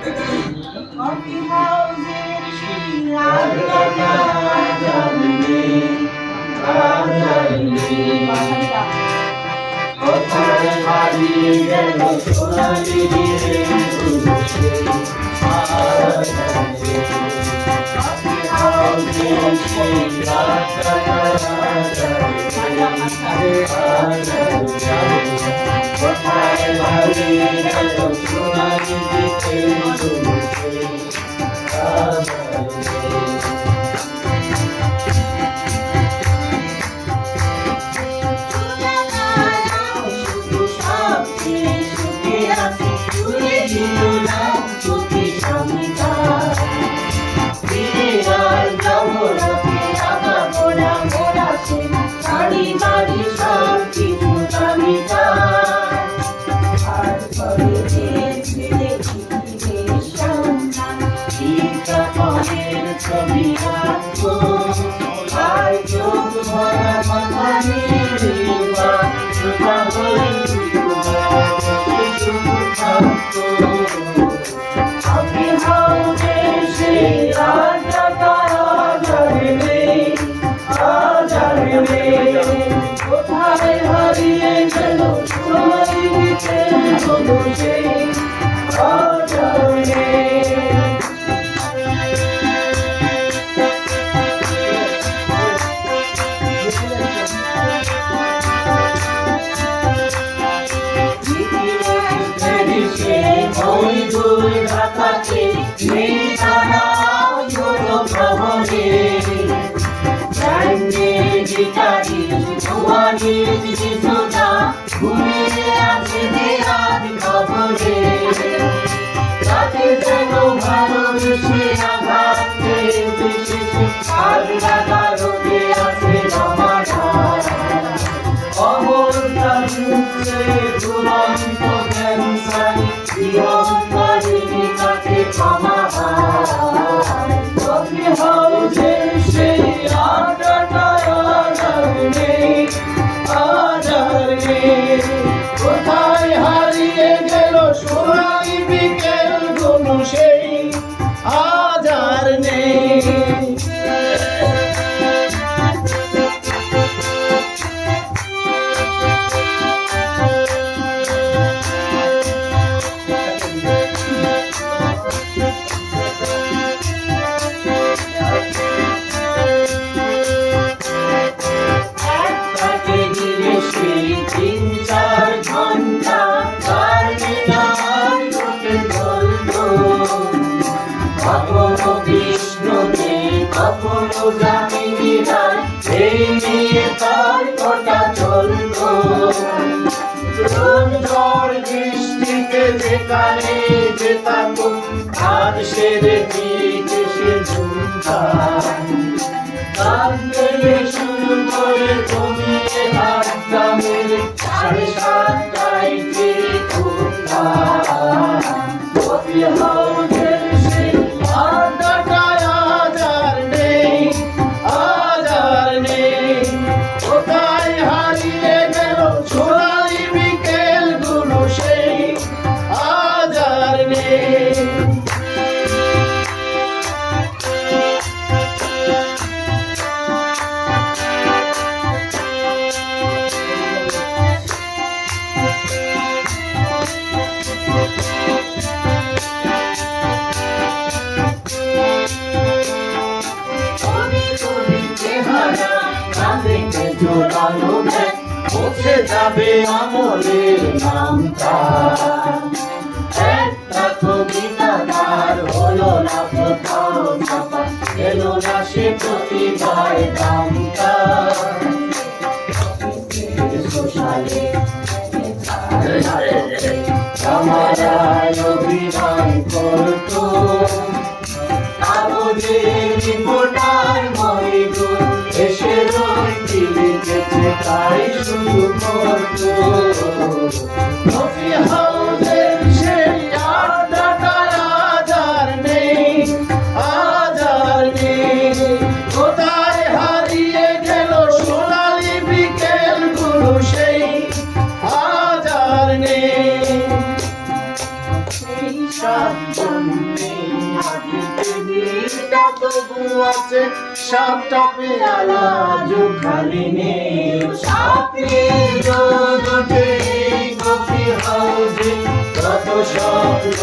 Coffee হাউসের সেই আড্ডাটা জানবে কোথায় হারিয়ে গেল সোনালি কফি হাউসের সেই আড্ডাটা কোথায় হারিয়ে গেল সোনালি ছবি আঁকবো আর চোখ ভরা মাথা নিয়ে কফি হাউসের সেই আড্ডাটা জানবে কোথায় হারিয়ে গেল সোনালি সেই জানবে কোথায় হারিয়ে গেল সোনালি বিকেল গুলো সেই আজ আর নেই বৃষ্টিতে যেখানে যেতাম আর সেরে সে ঝুমকা শুরু করে জমিয়ে আড্ডা মেরে 7:30টায় ফিরে কফি হাউসের সেই আড্ডাটা আজ আর নেই কোথায় হারিয়ে গেল সোনালি বিকেল গুলো সেই আজ আর নেই মুছে যাবে আমলের নামটা একটা কবিতাদার হলো না কোথাও ছাপা এলো না সে প্রতিভায় দামটা সোশ্যালে আমারায় অভিনয় করতো কাগজের রিপোর্টার মহিদুর এসে লিখেছে তাই শুরু করতো কফি হাউসের সেই আড্ডাটা আজ আর নেই কোথায় হারিয়ে গেল সোনালি বিকেল গুলো সেই আজ আর নেই সাতজন নেই। আজ টেবিলটা তবু আছে, সাতটা পেয়ালা আজও খালি নেই। স্বপ্নের জগতে কফি হাউসে কত স্বপ্ন